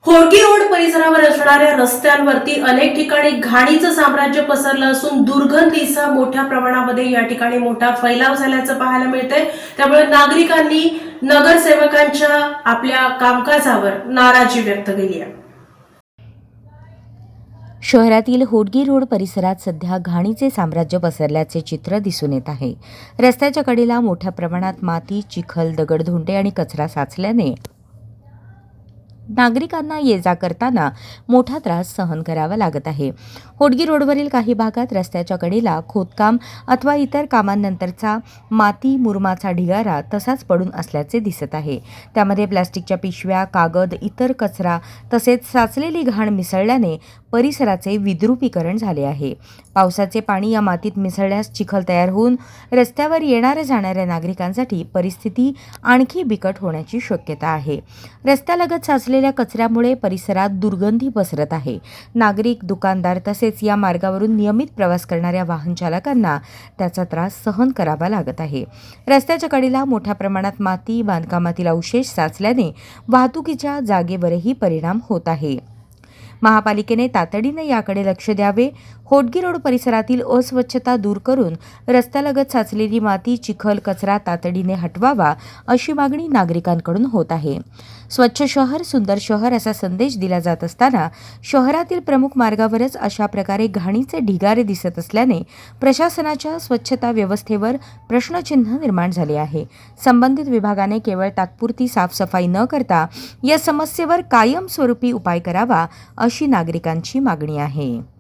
Hodgi road परिसरावर असणाऱ्या रस्त्यांवरती अनेक ठिकाणी घाणीचं साम्राज्य पसरलं असून दुर्गंधीचा मोठ्या प्रमाणामध्ये या ठिकाणी मोठा फैलाव झाल्याचं पाहायला मिळतंय। त्यामुळे नागरिकांनी नगरसेवकांच्या आपल्या कामकाजावर नाराजी व्यक्त केली आहे। शहरातील होडगी रोड परिसरात सध्या घाणीचे साम्राज्य पसरल्याचे चित्र दिसून येत आहे। रस्त्याच्या कडेला मोठ्या प्रमाणात माती, चिखल, दगडधोंडे आणि कचरा साचल्याने नागरिकांना ये-जा करताना मोठा त्रास सहन करावा लागत आहे। होडगी रोडवरील काही भागात रस्त्याच्या कडेला खोदकाम अथवा इतर कामांनंतरचा माती, मुरुमाचा ढिगारा तसाच पडून असल्याचे दिसत आहे। त्यामध्ये प्लास्टिकच्या पिशव्या, कागद, इतर कचरा तसेच साचलेली घाण मिसळल्याने परिसराचे विद्रुपीकरण झाले आहे। पावसाचे पाणी या मातीत मिसळल्यास चिखल तयार होऊन रस्त्यावर येणाऱ्या जाणाऱ्या नागरिकांसाठी परिस्थिती आणखी बिकट होण्याची शक्यता आहे। रस्त्यालगत साचलेल्या कचऱ्यामुळे परिसरात दुर्गंधी पसरत आहे। नागरिक, दुकानदार तसेच या मार्गावरून नियमित प्रवास करणाऱ्या वाहन चालकांना त्याचा त्रास सहन करावा लागत आहे। रस्त्याच्या कडेला मोठ्या प्रमाणात माती, बांधकामातील अवशेष साचल्याने वाहतुकीच्या जागेवरही परिणाम होत आहे। महापालिकेने तातडीने याकडे लक्ष द्यावे। होडगी रोड परिसरातील अस्वच्छता दूर करून रस्त्यालगत साचलेली माती, चिखल, कचरा तातडीने हटवावा अशी मागणी नागरिकांकडून होत आहे। स्वच्छ शहर, सुंदर शहर असा संदेश दिला जात असताना शहरातील प्रमुख मार्गावरच अशा प्रकारे घाणीचे ढिगारे दिसत असल्याने प्रशासनाच्या स्वच्छता व्यवस्थेवर प्रश्नचिन्ह निर्माण झाले आहे। संबंधित विभागाने केवळ तात्पुरती साफसफाई न करता या समस्येवर कायमस्वरूपी उपाय करावा अशी नागरिकांची मागणी आहे।